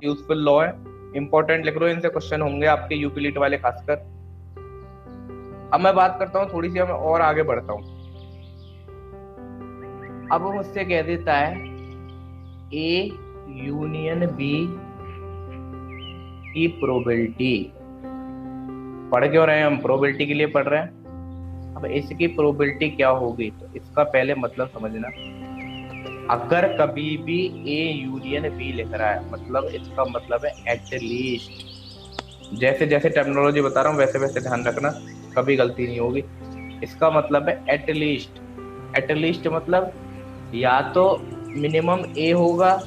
Useful law है, important लिख लो, इनसे क्वेश्चन होंगे आपके यूटिलिटी वाले खासकर। अब मैं बात करता हूँ थोड़ी सी, मैं और आगे बढ़ता हूँ। अब वो मुझसे कह देता है ए यूनियन बी की प्रोबेबिलिटी। पढ़ क्यों रहे हैं हम? प्रोबेबिलिटी के लिए पढ़ रहे हैं। अब इसकी प्रोबेबिलिटी क्या होगी, तो इसका पहले मतलब समझना। अगर कभी भी ए यूनियन बी लिख रहा है, मतलब इसका मतलब है एटलीस्ट, जैसे जैसे टर्मिनोलॉजी बता रहा हूँ वैसे वैसे ध्यान रखना, कभी गलती नहीं होगी। इसका मतलब है एटलीस्ट। एटलीस्ट मतलब या तो मिनिमम ए होगा,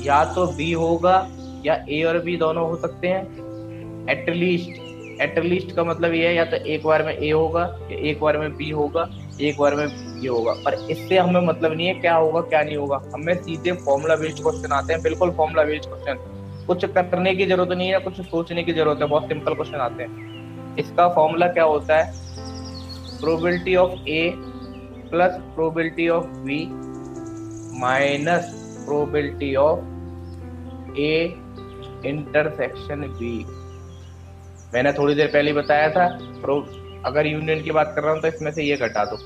या तो बी होगा, या ए और बी दोनों हो सकते हैं। एटलीस्ट, एटलीस्ट का मतलब ये है या तो एक बार में ए होगा, या एक बार में बी होगा, एक बार में ये होगा। पर इससे हमें मतलब नहीं है क्या होगा क्या नहीं होगा, हमें सीधे फॉर्मूला बेस्ड क्वेश्चन आते हैं, बिल्कुल फॉर्मूला बेस्ड क्वेश्चन। कुछ करने की जरूरत नहीं है, कुछ सोचने की जरूरत है, बहुत सिंपल क्वेश्चन आते हैं। इसका फॉर्मूला क्या होता है? Probability of A plus probability of B minus probability of A intersection B. मैंने थोड़ी देर पहले बताया था, अगर यूनियन की बात कर रहा हूं तो इसमें से ये घटा दो,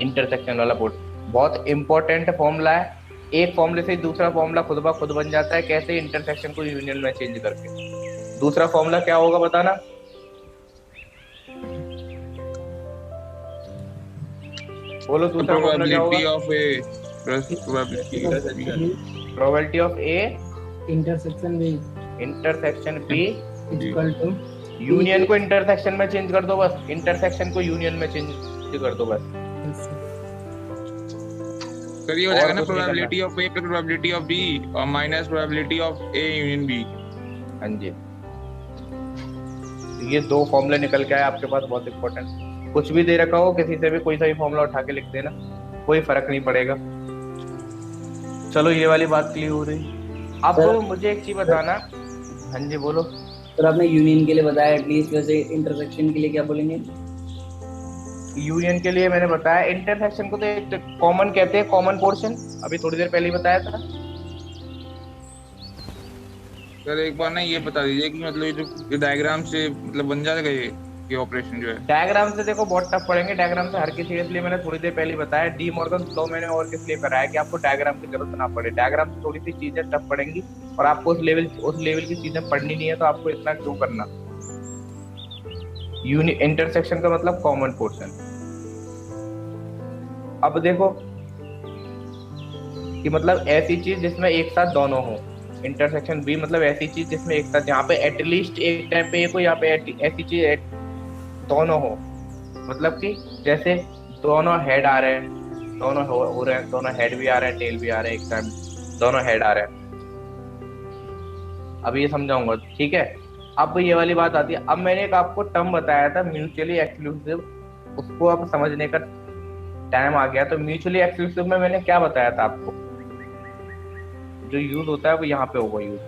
इंटरसेक्शन वाला बोर्ड। बहुत इंपॉर्टेंट फॉर्मूला है। एक फॉर्मूले से दूसरा फॉर्मूला खुद ब खुद बन जाता है, कैसे? इंटरसेक्शन को यूनियन में चेंज करके। दूसरा फॉर्मूला क्या होगा बताना? बोलो दूसरा फॉर्मूला क्या होगा? Probability of A plus probability of A intersection B intersection B equal to union को इंटरसेक्शन में चेंज कर दो बस, इंटरसेक्शन को यूनियन में चेंज कर दो बस। सर ये हो जाएगा ना, probability of A plus probability of B और minus probability of A union B. हाँ जी, ये दो फॉर्मूले निकल के आए आपके पास, बहुत इंपॉर्टेंट। कुछ भी दे रखा हो, किसी से भी कोई सा भी फॉर्मूला उठा के लिख देना, कोई फर्क नहीं पड़ेगा। चलो ये वाली बात क्लियर हो रही। अब मुझे एक चीज बताना। हाँ जी बोलो। सर आपने यूनियन के लिए बताया एटलीस्ट, वैसे इंटरसेक्शन के लिए क्या बोलेंगे? यूनियन के लिए मैंने बताया, इंटरसेक्शन को तो कॉमन कहते हैं, कॉमन पोर्शन, अभी थोड़ी देर पहले ही बताया था। सर एक बार ना ये बता दीजिए कि मतलब ये जो डायग्राम से मतलब बन जाएगा ये ऑपरेशन जो है। डायग्राम से देखो बहुत टफ पड़ेंगे, डायग्राम से हर किसी, इसलिए मैंने थोड़ी देर पहले बताया। डी मॉर्गन लॉ मैंने और किस लिए कराया कि आपको डायग्राम की जरूरत ना पड़े। डायग्राम से थोड़ी सी चीजें टफ पड़ेंगी और आपको उस लेवल की चीजें पढ़नी नहीं है, तो आपको इतना क्यों करना। इंटरसेक्शन का मतलब कॉमन पोर्शन। अब देखो कि मतलब ऐसी चीज जिसमें एक साथ दोनों हो। इंटरसेक्शन बी मतलब ऐसी चीज जिसमें एक साथ, यहाँ पे एटलीस्ट एक टाइम पे एक हो, यहाँ पे ऐसी चीज दोनों हो। मतलब कि जैसे दोनों हेड आ रहे हैं, दोनों हो रहे हैं, दोनों हेड भी आ रहे हैं, टेल भी आ रहे हैं, एक टाइम दोनों हेड आ रहे हैं। अब ये समझाऊंगा, ठीक है। अब ये वाली बात आती है। अब मैंने एक आपको टर्म बताया था म्यूचुअली एक्सक्लूसिव, उसको अब समझने का टाइम आ गया। तो म्यूचुअली एक्सक्लूसिव में मैंने क्या बताया था आपको? जो यूज होता है वो यहाँ पे होगा यूज।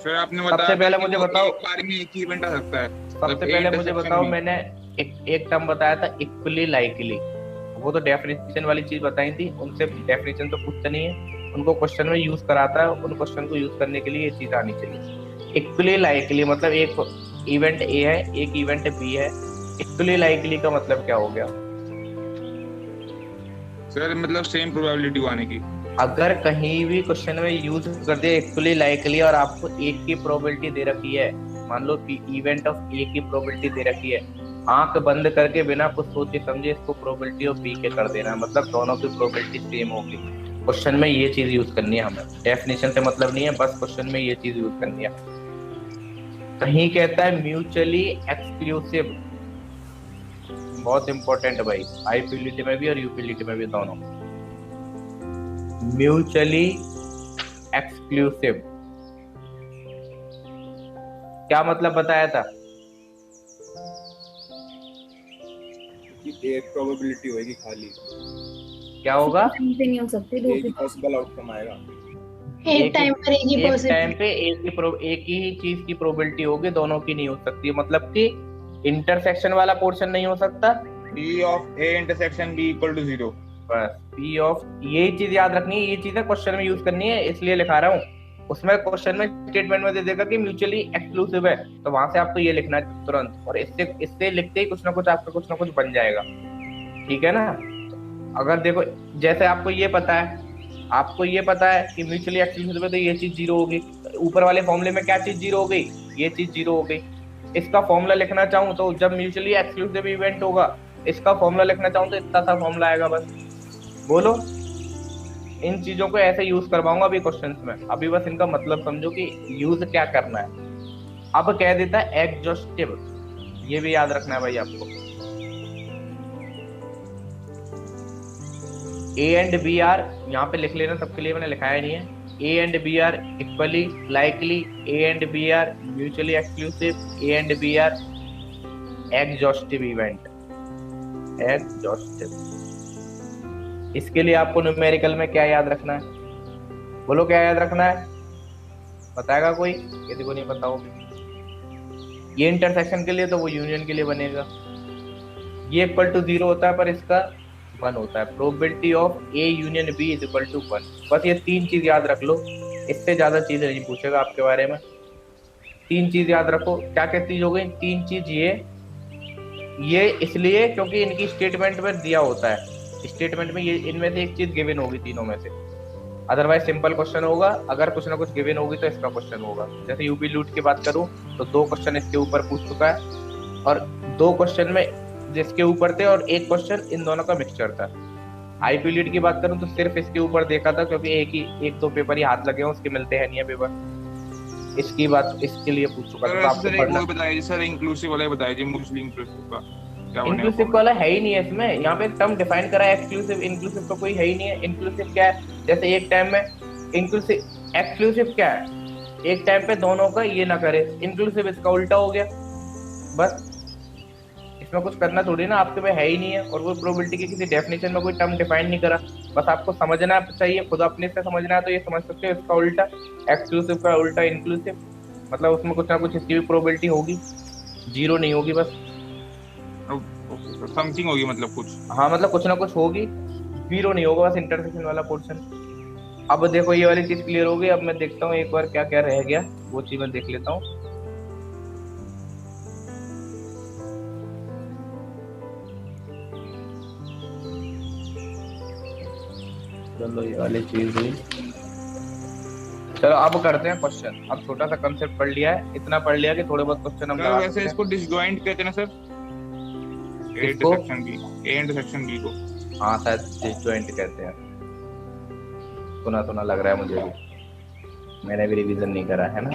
सर आपने बताया सबसे पहले मुझे बताओ, एक बार में एक ही इवेंट आ सकता है। सबसे पहले मुझे बताओ, मैंने एक टर्म बताया था इक्वली लाइकली। वो तो डेफिनेशन वाली चीज बताई थी, उनसे डेफिनेशन तो पूछता नहीं है, उनको क्वेश्चन में यूज कराता है। उन क्वेश्चन को यूज करने के लिए ये चीज आनी चाहिए। इक्वली लाइकली मतलब एक इवेंट ए है, एक इवेंट बी है। इक्वली लाइकली का मतलब क्या हो गया सर? मतलब सेम प्रोबेबिलिटी आने की। अगर कहीं भी क्वेश्चन में यूज कर दिया इक्वली लाइकली और आपको एक की प्रोबेबिलिटी दे रखी है, मान लो कि इवेंट ऑफ ए की प्रोबेबिलिटी दे रखी है, आंख बंद करके बिना कुछ सोचे समझे इसको प्रोबेबिलिटी ऑफ बी के कर देना, मतलब दोनों की प्रोबेबिलिटी सेम होगी। क्वेश्चन में ये चीज यूज करनी है हमें, डेफिनेशन से मतलब नहीं है, बस क्वेश्चन में ये चीज यूज करनी है। कहीं कहता है म्यूचुअली एक्सक्लूसिव, बहुत इंपॉर्टेंट है भाई, आईपीएलिटी में भी और यूपीएलिटी में भी दोनों। म्यूचुअली एक्सक्लूसिव क्या मतलब बताया था? एक प्रोबेबिलिटी होगी खाली, क्या होगा? नहीं हो सकती, दो एक पॉसिबल आउटकम आएगा। एक टाइम पर एक ही टाइम पे एक ही चीज की प्रोबेबिलिटी होगी, दोनों की नहीं हो सकती। मतलब कि इंटरसेक्शन वाला पोर्शन नहीं हो सकता। P of A intersection B equal to 0। बस P ऑफ, यही चीज याद रखनी है, ये चीजें क्वेश्चन में यूज करनी है, इसलिए लिखा रहा हूँ। उसमें क्वेश्चन में स्टेटमेंट में दे देगा कि म्यूचुअली एक्सक्लूसिव है, तो वहां से आपको ये लिखना है तुरंत, और इससे इससे लिखते ही कुछ ना कुछ आपका कुछ ना कुछ बन जाएगा। ठीक है ना। अगर देखो जैसे आपको ये पता है कि म्यूचुअली एक्सक्लूसिव है तो ये चीज जीरो होगी, ऊपर वाले फॉर्मूले में क्या चीज जीरो हो गई, ये चीज जीरो हो गई। इसका फॉर्मूला लिखना चाहूँ तो जब म्यूचुअली एक्सक्लूसिव इवेंट होगा, इसका फॉर्मूला लिखना चाहूँ तो इतना सा फॉर्मूला आएगा बस। बोलो, इन चीजों को ऐसे यूज करवाऊंगा अभी क्वेश्चंस में, अभी बस इनका मतलब समझो कि यूज क्या करना है। अब कह देता है एग्जॉस्टिव, ये भी याद रखना है भाई आपको। ए एंड बी आर यहाँ पे लिख लेना, सबके लिए मैंने लिखाया नहीं है। A and B are equally likely, A and B are mutually exclusive, A and B are exhaustive event, exhaustive. इसके लिए आपको न्यूमेरिकल में क्या याद रखना है, बोलो क्या याद रखना है, बताएगा कोई, किसी को नहीं पता हो। ये इंटरसेक्शन के लिए तो वो यूनियन के लिए बनेगा, ये इक्वल टू 0 होता है पर इसका 1 होता है। Probability of A union B is equal to 1। बस ये 3 चीज याद रख लो, इससे ज्यादा चीजें नहीं पूछेगा आपके बारे में। 3 चीज याद रखो। क्या क्या चीज हो गई 3 चीज? ये इसलिए क्योंकि इनकी स्टेटमेंट में दिया होता है, स्टेटमेंट में ये इनमें से एक चीज गिवन होगी तीनों में से, अदरवाइज सिंपल क्वेश्चन होगा। अगर कुछ ना कुछ गिवन होगी तो इसका क्वेश्चन होगा। जैसे यूपी लूट की बात करूं तो 2 क्वेश्चन इसके ऊपर पूछ चुका है, और 2 क्वेश्चन में जिसके ऊपर थे और 1 क्वेश्चन इन दोनों का मिक्सचर था। आईपी लीड की बात करूं तो सिर्फ इसके ऊपर देखा था, क्योंकि एक दो पेपर ही हाथ लगे हैं, उसके मिलते हैं नहीं है पेपर। इसकी बात इसके लिए पूछ चुका था। आपको पढ़ना बताइए सर, इंक्लूसिव वाला बताइए जी, मुस्लिम इंक्लूसिव का इंक्लूसिव वाला है ही नहीं है इसमें। यहाँ पे एक टर्म डिफाइन करा है एक्सक्लूसिव, इंक्लूसिव तो कोई है ही नहीं है। इंक्लूसिव क्या है, जैसे एक टाइम में इंक्लूसिव, एक्सक्लूसिव क्या है, एक टाइम पे दोनों का ये ना करे, इंक्लूसिव इसका उल्टा हो गया। बस इसमें कुछ करना थोड़ी ना, आपके में है ही नहीं है, और वो प्रोबेबिलिटी की किसी डेफिनेशन में कोई टर्म डिफाइन नहीं करा। बस आपको समझना चाहिए, खुद अपने से समझना है तो ये समझ सकते हो। इसका उल्टा एक्सक्लूसिव का उल्टा इंक्लूसिव, मतलब उसमें कुछ ना कुछ इसकी भी प्रोबेबिलिटी होगी, 0 नहीं होगी, बस समथिंग होगी, मतलब कुछ। हाँ, मतलब कुछ ना कुछ होगी, 0 नहीं होगा, बस इंटरसेक्शन वाला पोर्शन। अब देखो ये वाली चीज क्लियर हो गई। अब मैं देखता हूँ एक बार क्या क्या रह गया, वो चीज मैं देख लेता हूँ। चलो ये वाली चीज हुई। चलो अब करते हैं क्वेश्चन। अब छोटा सा कंसेप्ट पढ़ लिया है, इतना पढ़ लिया कि थोड़े बहुत क्वेश्चन हम लगा सकते हैं। वैसे इसको डिसजॉइंट कहते हैं ना सर, इंटरसेक्शन बी को। हाँ, शायद डिसजॉइंट कहते हैं। सुना लग रहा है मुझे भी, मैंने भी रिवीजन नहीं करा है ना।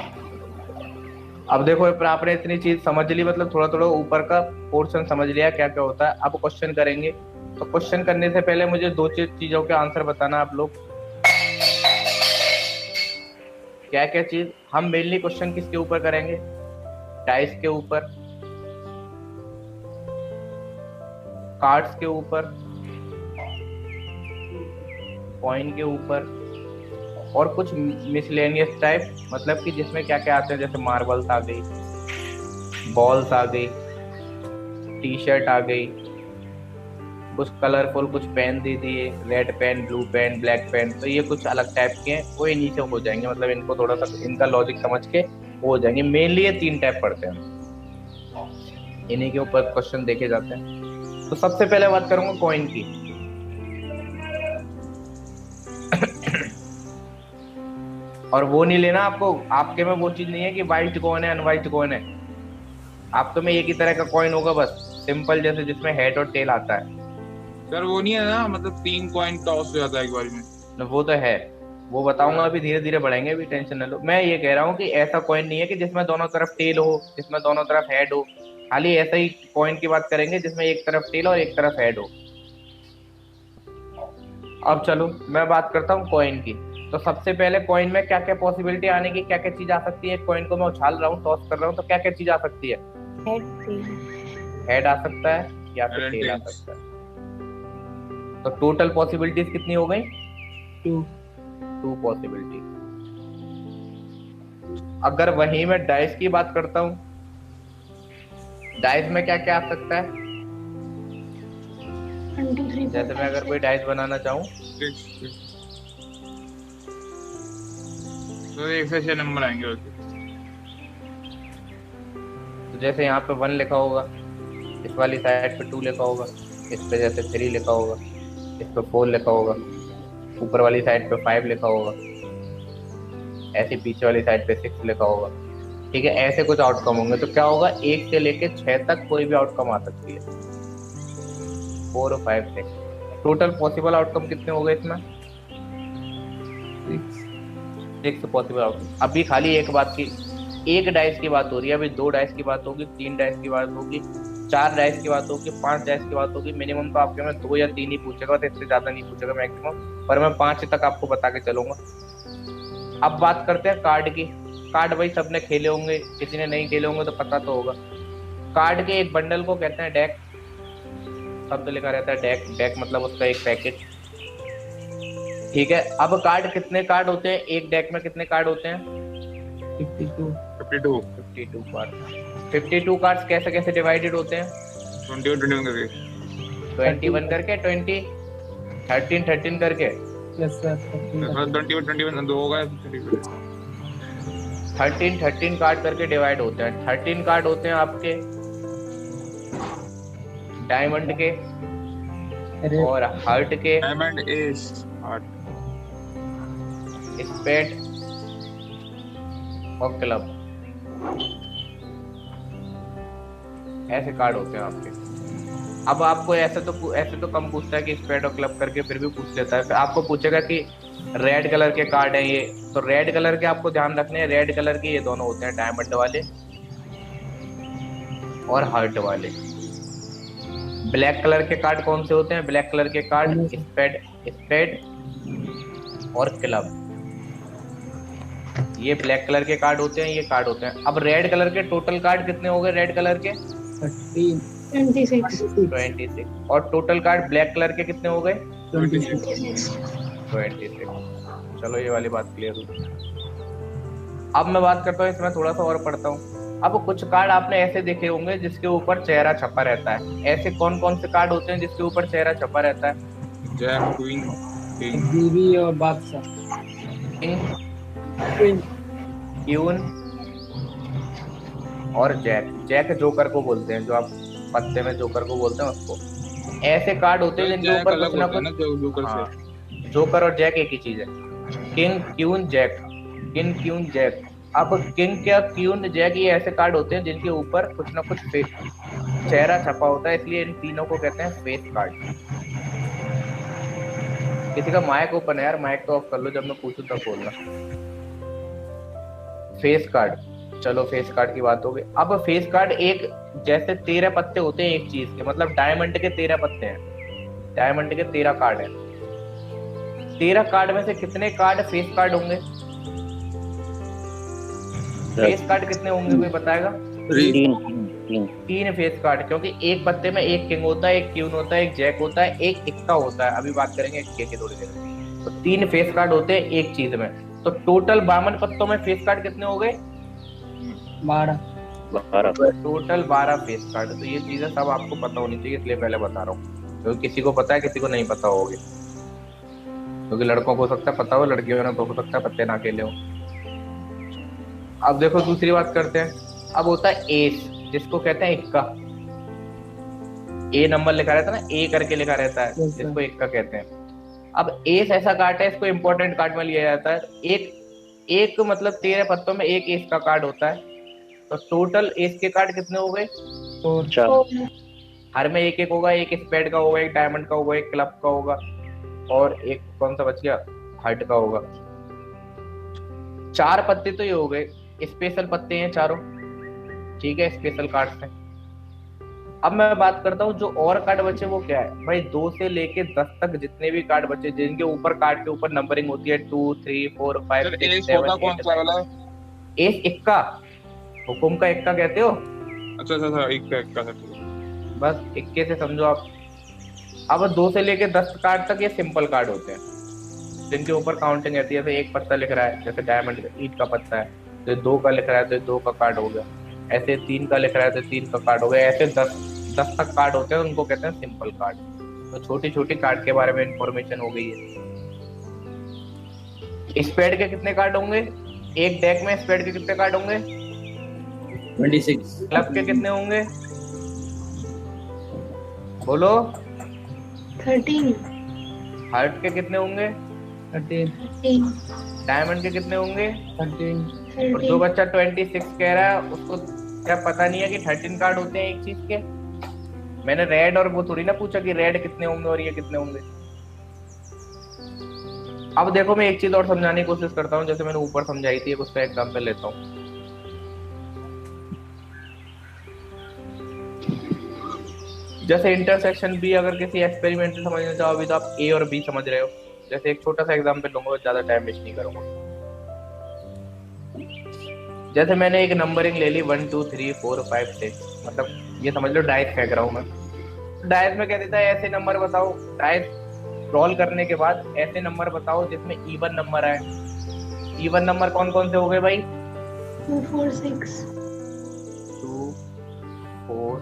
अब देखो आपने इतनी चीज समझ ली, मतलब थोड़ा ऊपर का पोर्शन समझ लिया क्या क्या होता है। अब क्वेश्चन करेंगे, तो क्वेश्चन करने से पहले मुझे 2 चीजों के आंसर बताना आप लोग। क्या क्या चीज हम मेनली क्वेश्चन किसके ऊपर करेंगे? डाइस के ऊपर, कार्ड्स के ऊपर, कॉइन के ऊपर, और कुछ मिसलेनियस टाइप, मतलब कि जिसमें क्या क्या आते हैं, जैसे मार्बल्स आ गई, बॉल्स आ गई, टी शर्ट आ गई, कुछ कलरफुल कुछ पेन दे दिए, red pen, blue pen, black pen. तो ये कुछ अलग टाइप के हैं, वो इन्हीं से हो जाएंगे, मतलब इनको थोड़ा सा इनका लॉजिक समझ के हो जाएंगे। मेनली ये 3 टाइप पढ़ते हैं, इन्हीं के ऊपर क्वेश्चन देखे जाते हैं। तो सबसे पहले बात करूंगा कॉइन की। और वो नहीं लेना आपको, आपके में वो चीज नहीं है कि व्हाइट कॉइन है अनवाइट कॉइन है। आपके में एक ही तरह का कॉइन होगा, बस सिंपल, जैसे जिसमें हेड और टेल आता है। सर वो नहीं है ना, मतलब 3 कॉइन टॉस हो जाता है एक बार में। वो तो है, वो बताऊंगा, अभी धीरे धीरे बढ़ेंगे, अभी टेंशन न लो। मैं ये कह रहा हूँ कि ऐसा कॉइन नहीं है कि जिसमें दोनों तरफ टेल हो, जिसमें दोनों तरफ हेड हो। खाली ऐसा ही कॉइन की बात करेंगे जिसमें एक तरफ टेल और एक तरफ हेड हो। अब चलो मैं बात करता हूँ कॉइन की। तो सबसे पहले कॉइन में क्या क्या पॉसिबिलिटी आने की, क्या क्या चीज आ सकती है। कॉइन को मैं उछाल रहा हूँ, टॉस कर रहा हूँ, तो क्या क्या चीज आ सकती है? हेड आ सकता है या फिर टेल आ सकता है। तो टोटल पॉसिबिलिटीज कितनी हो गई? 2 पॉसिबिलिटी। अगर वहीं मैं डाइस की बात करता हूं, डाइस में क्या क्या आ सकता है? 1 2 3 जैसे मैं अगर कोई डाइस बनाना चाहूं, तो एक से 6 नंबर आएंगे उसके। तो जैसे यहाँ पे 1 लिखा होगा, इस वाली साइड पे 2 लिखा होगा, इस पे जैसे 3 लिखा होगा, इस पे 4 लिखा होगा, ऊपर वाली साइड पे 5 लिखा होगा, ऐसे पीछे वाली साइड पे 6 लिखा होगा। ठीक है, ऐसे कुछ आउटकम होंगे। तो क्या होगा, 1 से लेके 6 तक कोई भी आउटकम आ सकती है। 4 5 6 टोटल पॉसिबल आउटकम कितने हो गए इसमें? 6 पॉसिबल आउटकम। अभी खाली एक बात की, एक डाइस की बात हो रही है, अभी 2 डाइस की बात होगी, 3 डाइस की बात होगी, 4 डाइस की बात होगी, 5 डाइस की बात होगी। मिनिमम तो आपके में 2 या 3 ही पूछेगा, तो इससे ज्यादा नहीं पूछेगा मैक्सिमम, पर मैं 5 तक आपको बता के चलूंगा। अब बात करते हैं कार्ड की। कार्ड भाई सबने खेले होंगे, किसी ने नहीं खेले होंगे तो पता तो होगा। कार्ड के एक बंडल को कहते हैं डेक, शब्द लिखा रहता है डेक। डेक मतलब उसका एक पैकेट। ठीक है, अब कार्ड कितने कार्ड होते हैं एक डेक में? कितने कार्ड होते हैं? 52 52 कार्ड। 52 कार्ड्स कैसे कैसे डिवाइडेड होते हैं? 21 21 करके 21 करके, 20 13 13 करके, यस सर 21 21 दो होगा 13 13 कार्ड करके डिवाइड होते हैं। 13 कार्ड होते हैं आपके डायमंड के और हार्ट के, डायमंड एस हार्ट स्पेड और क्लब। ऐसे कार्ड होते हैं आपके। अब आपको ऐसे तो कम पूछता है कि स्पेड और क्लब करके, फिर भी पूछ लेता है। फिर आपको पूछेगा कि रेड कलर के कार्ड हैं ये, तो रेड कलर के आपको ध्यान रखने हैं। रेड कलर के ये दोनों होते हैं, डायमंड वाले और हार्ट वाले। ब्लैक कलर के कार्ड कौन से होते हैं? ब्लैक कलर के कार्ड स्पेड और क्लब, ये ब्लैक कलर के कार्ड होते हैं, ये कार्ड होते हैं। अब रेड कलर के टोटल कार्ड कितने हो गए? रेड कलर के 26 और टोटल कार्ड ब्लैक कलर के कितने हो गए? 26 चलो ये वाली बात क्लियर हुई। अब मैं बात करता हूँ इसमें थोड़ा सा और पढ़ता हूँ। अब कुछ कार्ड आपने ऐसे देखे होंगे जिसके ऊपर चेहरा छपा रहता है। ऐसे कौन कौन से कार्ड होते हैं जिसके ऊपर चेहरा छपा रहता है? जैक क्वीन किंग बीवी और बादशाह क्यून और जैक। जैक जोकर को बोलते हैं, जो आप पत्ते में जोकर को बोलते हैं उसको। ऐसे कार्ड होते हैं जिनके ऊपर कुछ ना कुछ, हाँ, जोकर और जैक एक ही चीज है। King queen jack, king queen jack. अब किंग क्या क्यून जैक ये ऐसे कार्ड होते हैं जिनके ऊपर कुछ ना कुछ चेहरा छपा होता है, इसलिए इन तीनों को कहते हैं फेस कार्ड। किसी का माइक ओपन है यार, माइक तो ऑफ कर लो, जब मैं पूछूं तब बोलना। फेस कार्ड, चलो फेस कार्ड की बात हो गई। अब फेस कार्ड एक जैसे 13 पत्ते होते हैं एक चीज के, मतलब डायमंड के 13 पत्ते हैं, डायमंड के 13 कार्ड हैं। 13 कार्ड में से कितने कार्ड फेस कार्ड होंगे? फेस कार्ड कितने होंगे कोई बताएगा? 3 फेस कार्ड, क्योंकि एक पत्ते में एक किंग होता है, एक क्यून होता है, एक जैक होता है, एक इक्का होता है। अभी बात करेंगे इक्के की थोड़ी देर में। तो 3 फेस कार्ड होते हैं एक चीज में। तो टोटल 52 पत्तों में फेस कार्ड कितने हो गए? 12 टोटल 12 फेस कार्ड। तो ये चीजें सब आपको पता होनी चाहिए, इसलिए पहले बता रहा हूँ, क्योंकि किसी को पता है किसी को नहीं पता होगी। क्योंकि लड़कों को हो सकता है पता हो, लड़कियों ने तो हो सकता है पत्ते ना खेले हो। अब देखो दूसरी बात करते हैं। अब होता है एस, जिसको कहते हैं इक्का। ए नंबर लिखा रहता है ना, ए करके लिखा रहता है, जिसको इक्का कहते हैं। अब एस ऐसा कार्ड है, इसको इंपॉर्टेंट कार्ड में लिया जाता है। एक मतलब 13 पत्तों में एक एस का कार्ड होता है। तो टोटल एस के कार्ड कितने हो गए? 4। हर में एक एक होगा, एक स्पेड का होगा, एक डायमंड का होगा, एक क्लब का होगा, और एक कौन सा बच गया? हार्ट का होगा। 4 पत्ते तो ये हो गए, स्पेशल पत्ते हैं चारों, ठीक है, स्पेशल कार्ड्स हैं। अब मैं बात करता हूँ जो और कार्ड बचे वो क्या है भाई? 2 से लेके 10 तक जितने भी कार्ड बचे, जिनके ऊपर कार्ड के ऊपर नंबरिंग होती है 2 3 4 5 6 7 8। एस इक्का, हुकुम का इक्का कहते हो? अच्छा इक्का बस इक्के से समझो आप। अब 2 से लेके 10 कार्ड तक ये सिंपल कार्ड होते हैं, जिनके ऊपर काउंटिंग रहती है। जैसे एक पत्ता लिख रहा है, जैसे डायमंड ईट का पत्ता है, तो 2 का लिख रहा है तो 2 का कार्ड हो गया। ऐसे 3 का लिख रहा है तो 3 का कार्ड हो गया। ऐसे 10 तक कार्ड होते हैं, उनको कहते हैं सिंपल कार्ड। तो छोटी छोटी कार्ड के बारे में इंफॉर्मेशन हो गई है। स्पेड के कितने कार्ड होंगे? एक डेक में स्पेड के कितने कार्ड होंगे? 26। क्लब के कितने होंगे? बोलो। 13 हार्ट के कितने होंगे? 13। 13 डायमंड के कितने होंगे? 13। और जो 13 बच्चा 26 कह रहा है उसको क्या पता नहीं है कि 13 कार्ड होते हैं एक चीज के? मैंने रेड और वो थोड़ी ना पूछा कि रेड कितने होंगे और ये कितने होंगे। अब देखो मैं एक चीज और समझाने की कोशिश करता हूँ, जैसे मैंने ऊपर समझाई थी, एक उसका एग्जांपल लेता हूँ। जैसे इंटरसेक्शन बी अगर किसी एक्सपेरिमेंट से समझना चाहो अभी तो आप ए और बी समझ रहे हो। जैसे एक छोटा सा एग्जांपल लूंगा, ज्यादा टाइम वेस्ट नहीं करूंगा। जैसे मैंने एक नंबरिंग ले ली 1 2 3 4 5 6, मतलब ये समझ लो डाइस फेंक रहा हूँ मैं। डाइस में क्या देता है, ऐसे नंबर बताओ। डाइस रोल करने के बाद ऐसे नंबर बताओ जिसमें इवन नंबर आए। इवन नंबर कौन कौन से हो गए भाई? 2 4 6 2 4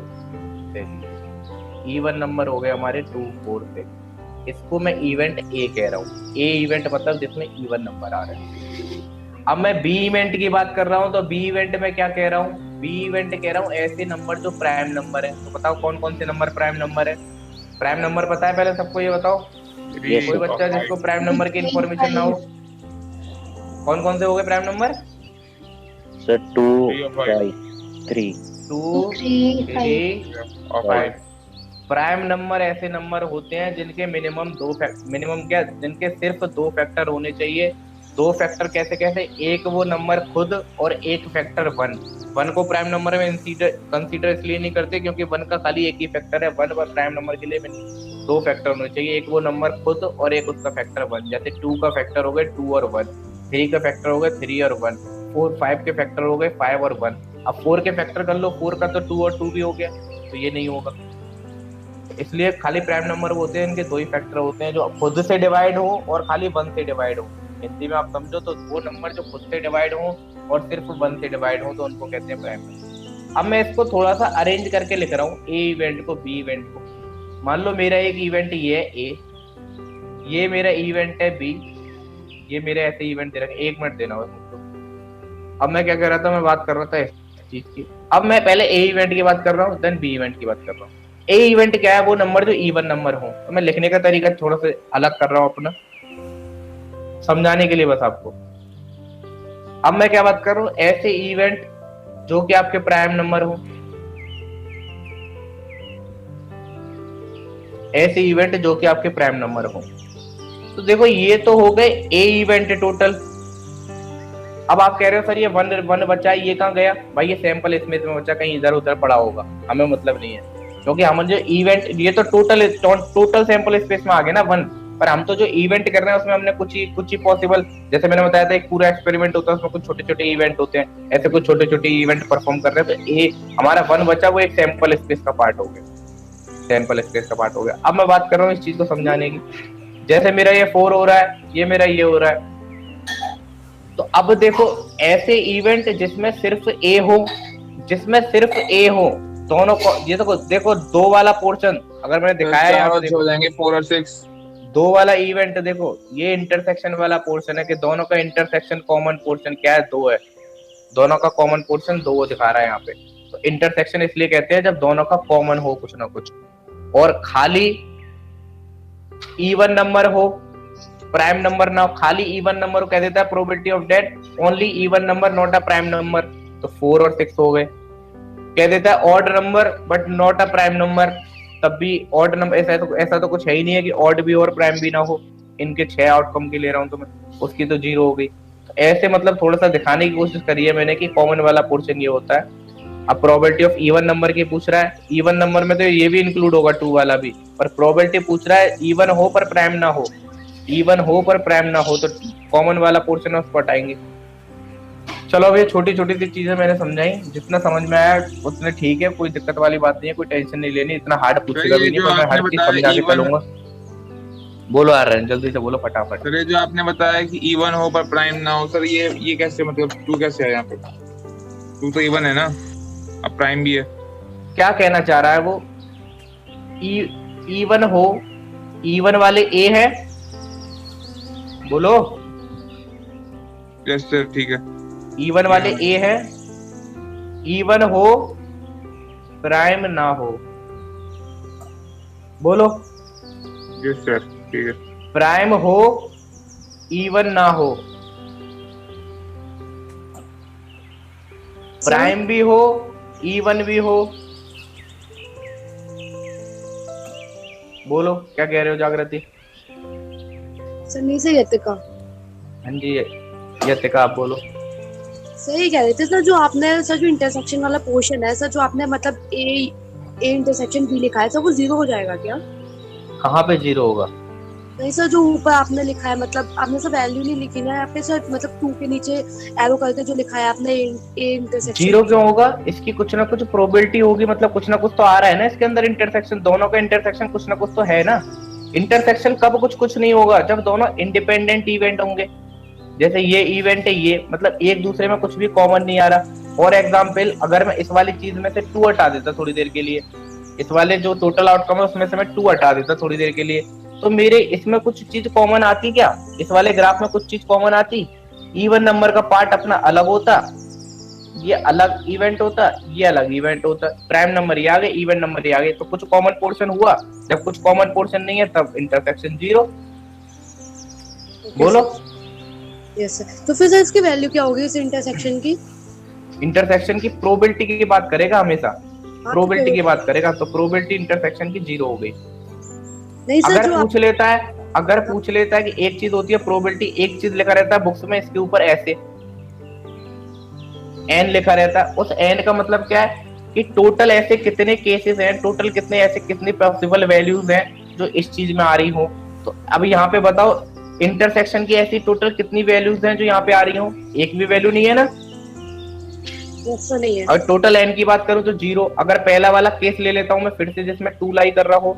6 इवन नंबर हो गए हमारे 2 4 6। इसको मैं इवेंट ए कह रहा हूँ। ए इवेंट मतलब जिसमें इवन नंबर आ रहे हैं। अब मैं बी इवेंट की बात कर रहा हूँ, तो बी इवेंट में क्या कह रहा हूँ? बी इवेंट कह रहा हूँ ऐसे नंबर जो प्राइम नंबर है। तो बताओ कौन कौन से नंबर प्राइम नंबर है? प्राइम नंबर पता है पहले सबको, ये बताओ। कोई बच्चा जिसको प्राइम नंबर की इंफॉर्मेशन ना हो। कौन कौन से हो गए प्राइम नंबर? सर 2 5 3 2 3 5 3 और 5। प्राइम नंबर ऐसे नंबर होते हैं जिनके मिनिमम क्या, जिनके सिर्फ 2 फैक्टर होने चाहिए। 2 फैक्टर कैसे कैसे? एक वो नंबर खुद और एक फैक्टर 1। 1 को प्राइम नंबर में कंसीडर इसलिए नहीं करते क्योंकि 1 का खाली एक ही फैक्टर है। 1 पर प्राइम नंबर के लिए 2 फैक्टर होने चाहिए, एक वो नंबर खुद और एक उसका फैक्टर 1। जैसे 2 का फैक्टर हो गए 2 और 1, 3 का फैक्टर हो गए 3 और 1, 4 5 के फैक्टर हो गए 5 और 1। अब 4 के फैक्टर कर लो, 4 का तो 2 और 2 भी हो गया, तो ये नहीं होगा। इसलिए खाली प्राइम नंबर वो होते हैं इनके 2 ही फैक्टर होते हैं जो खुद से डिवाइड हो और खाली 1 से डिवाइड हो। हिंदी में आप समझो तो वो नंबर जो खुद से डिवाइड हो और सिर्फ 1 से डिवाइड हो तो उनको कहते हैं प्राइम नंबर। अब मैं इसको थोड़ा सा अरेंज करके लिख रहा हूँ, ए इवेंट को बी इवेंट को। मान लो मेरा एक इवेंट ये है ए, ये मेरा इवेंट है बी, ये मेरे ऐसे इवेंट दे रखे। 1 मिनट देना बस मुझको। अब मैं क्या कर रहा था, मैं बात कर रहा था इस चीज की। अब मैं पहले ए इवेंट की बात कर रहा हूँ, देन बी इवेंट की बात कर रहा हूँ। ए इवेंट क्या है? वो नंबर जो इवन नंबर हो। तो मैं लिखने का तरीका थोड़ा सा अलग कर रहा हूँ अपना, समझाने के लिए बस आपको। अब मैं क्या बात कर रहा हूँ, ऐसे इवेंट जो कि आपके प्राइम नंबर हो। ऐसे इवेंट जो कि आपके प्राइम नंबर हो। तो देखो ये तो हो गए ए इवेंट टोटल। अब आप कह रहे हो सर ये वन बचा है, ये कहाँ गया? भाई ये सैंपल स्पेस में बचा, कहीं इधर उधर पड़ा होगा, हमें मतलब नहीं है। क्योंकि हम जो इवेंट, ये तो टोटल सैंपल स्पेस में आ गए ना 1, पर हम तो जो इवेंट कर रहे हैं उसमें हमने कुछ ही पॉसिबल, जैसे मैंने बताया था एक पूरा एक्सपेरिमेंट होता है उसमें कुछ छोटे छोटे इवेंट होते हैं, ऐसे कुछ छोटे छोटे इवेंट परफॉर्म कर रहे हैं। तो ए हमारा 1 बचा, वो एक सैंपल स्पेस का पार्ट हो गया, सैंपल स्पेस का पार्ट हो गया। अब मैं बात कर रहा हूँ इस चीज को समझाने की। जैसे मेरा ये 4 हो रहा है, ये मेरा ये हो रहा है। तो अब देखो ऐसे इवेंट जिसमें सिर्फ ए हो, जिसमें सिर्फ ए हो, दोनों को ये देखो 2 वाला पोर्शन अगर मैंने दिखाया है यहाँ पे देखो, हो जाएंगे 4 और 6। 2 वाला इवेंट देखो, ये इंटरसेक्शन वाला पोर्शन है कि दोनों का इंटरसेक्शन कॉमन पोर्शन क्या है? 2 है। दोनों का कॉमन पोर्शन 2 दिखा रहा है यहाँ पे। तो इंटरसेक्शन इसलिए कहते हैं जब दोनों का कॉमन हो कुछ ना कुछ, और खाली इवन नंबर हो, प्राइम नंबर ना हो, खाली इवन नंबर को कह देता है probability of that only even number not a prime number. तो 4 और 6 हो गए। कह देता है odd number but not a prime number, तब भी ऑड नंबर, ऐसा तो कुछ है ही नहीं है कि ऑड भी और प्राइम भी ना हो। इनके 6 आउटकम की ले रहा हूं तो मैं, उसकी तो 0 हो गई। तो ऐसे मतलब थोड़ा सा दिखाने की कोशिश करी है मैंने कि कॉमन वाला पोर्शन ये होता है। अब प्रोबेबिलिटी ऑफ इवन नंबर की पूछ रहा है, इवन नंबर में तो ये भी इंक्लूड होगा 2 वाला भी, पर प्रोबेबिलिटी पूछ रहा है इवन हो पर प्राइम ना हो, इवन हो पर प्राइम ना हो, तो कॉमन वाला पोर्शन उसको हटाएंगे। चलो अब ये छोटी छोटी सी चीजें मैंने समझाई, जितना समझ में आया उतने ठीक है, कोई दिक्कत वाली बात नहीं है, कोई टेंशन नहीं लेनी, इतना हार्ड पूछेगा भी नहीं, पर मैं हर चीज समझा के चलूंगा। बोलो आ रहे हैं, जल्दी से बोलो फटाफट। सर ये जो आपने बताया कि इवन हो पर प्राइम ना हो, सर ये कैसे, मतलब 2 कैसे है यहाँ पे? 2 तो इवन है ना, अब प्राइम भी है। क्या कहना चाह रहा है वो? इवन हो, इवन वाले ए है, बोलो। यस सर ठीक है। इवन वाले ए है, इवन हो प्राइम ना हो, बोलो। यस सर, ठीक है। प्राइम हो इवन ना हो, प्राइम भी हो इवन भी हो, बोलो क्या कह रहे हो जागृति? सर नहीं सही रहते का। हाँ जी यतिका आप बोलो। सही कह रहे थे सर, जो आपने सर जो इंटरसेक्शन वाला पोर्शन है सर, जो आपने मतलब ए इंटरसेक्शन बी लिखा है सर, वो 0 हो जाएगा क्या? कहाँ पे 0 होगा? नहीं सर, जो ऊपर आपने लिखा है, मतलब आपने सर वैल्यू नहीं लिखी ना आपने सर, मतलब 2 के नीचे एरो करके जो लिखा है आपने ए इंटरसेक्शन। 0 क्यों होगा? इसकी कुछ ना कुछ प्रोबेबिलिटी होगी, मतलब कुछ ना कुछ तो आ रहा है ना इसके अंदर। इंटरसेक्शन, दोनों का इंटरसेक्शन कुछ ना कुछ तो है ना। इंटरसेक्शन कब कुछ नहीं होगा? जब दोनों इंडिपेंडेंट इवेंट होंगे। जैसे ये इवेंट है, ये मतलब एक दूसरे में कुछ भी कॉमन नहीं आ रहा। फॉर एग्जाम्पल, अगर मैं इस वाली चीज में से 2 हटा देता थोड़ी देर के लिए, इस वाले जो टोटल आउटकम है उसमें से मैं 2 हटा देता थोड़ी देर के लिए, तो मेरे इसमें कुछ चीज कॉमन आती क्या? इस वाले ग्राफ में कुछ चीज कॉमन आती? इवन नंबर का पार्ट अपना अलग होता, ये अलग इवेंट होता, ये अलग इवेंट होता। प्राइम नंबर ये आ गए, इवन नंबर ये आ गए, तो कुछ कॉमन पोर्शन हुआ। जब कुछ कॉमन पोर्शन नहीं है तब इंटरसेक्शन 0। बोलो। यस सर, तो फिर सर इसकी वैल्यू क्या होगी इस इंटरसेक्शन की? इंटरसेक्शन की प्रोबेबिलिटी की बात करेगा हमेशा, प्रोबेबिलिटी की बात करेगा, तो प्रोबेबिलिटी इंटरसेक्शन की 0 हो गई। नहीं सर, अगर जो पूछ लेता है, अगर पूछ लेता है कि एक चीज होती है प्रोबेबिलिटी, एक चीज लिखा रहता है बुक्स में, इसके ऊपर ऐसे n लिखा रहता है, उस n का मतलब क्या है कि टोटल ऐसे कितने केसेस हैं, टोटल कितने ऐसे कितनी पॉसिबल वैल्यूज हैं जो इस चीज में आ रही हो। तो अब यहाँ पे बताओ इंटरसेक्शन की ऐसी टोटल कितनी वैल्यूज हैं जो यहाँ पे आ रही हो? एक भी वैल्यू नहीं है ना। यस सर नहीं है। और टोटल n की बात करूं तो 0। अगर पहला वाला केस ले लेता हूं मैं फिर से जिसमें 2 लाई कर रहा हो,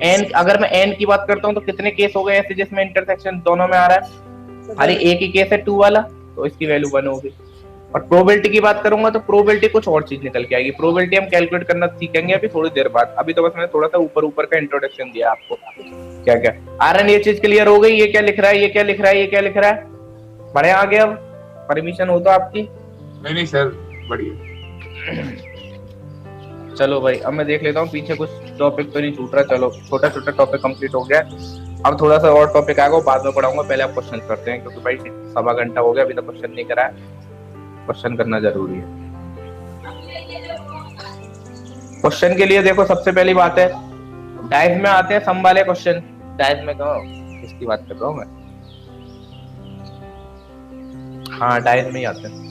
n अगर मैं n की बात करता हूं तो कितने केस हो गए ऐसे जिसमें इंटरसेक्शन दोनों में आ रहा है? खाली एक ही केस है 2 वाला, तो इसकी वैल्यू 1 होगी। और प्रोबेबिलिटी की बात करूंगा तो प्रोबेबिलिटी कुछ और चीज निकल के आएगी। प्रोबेबिलिटी हम कैलकुलेट करना सीखेंगे अभी थोड़ी देर बाद। अभी तो बस मैंने थोड़ा सा ऊपर का इंट्रोडक्शन दिया आपको। क्या क्या आरएन, ये चीज क्लियर हो गई? ये क्या लिख रहा है, ये क्या लिख रहा है, ये क्या लिख रहा है? बढ़े आगे, अब परमिशन हो तो आपकी। नहीं सर, बढ़िया। चलो भाई, अब मैं देख लेता हूँ पीछे कुछ टॉपिक तो नहीं छूट रहा। चलो छोटा छोटा टॉपिक कंप्लीट हो गया, अब थोड़ा सा और टॉपिक आएगा, बाद में पढ़ाऊंगा। पहले आप क्वेश्चन करते हैं, क्योंकि भाई 1.25 घंटा हो गया अभी तक क्वेश्चन नहीं करा है। क्वेश्चन करना जरूरी है। क्वेश्चन के लिए देखो, सबसे पहली बात है डाइस में आते हैं सम वाले क्वेश्चन। डाइस में कहो इसकी बात कर रहा हूँ मैं, हाँ डाइस में ही आते हैं।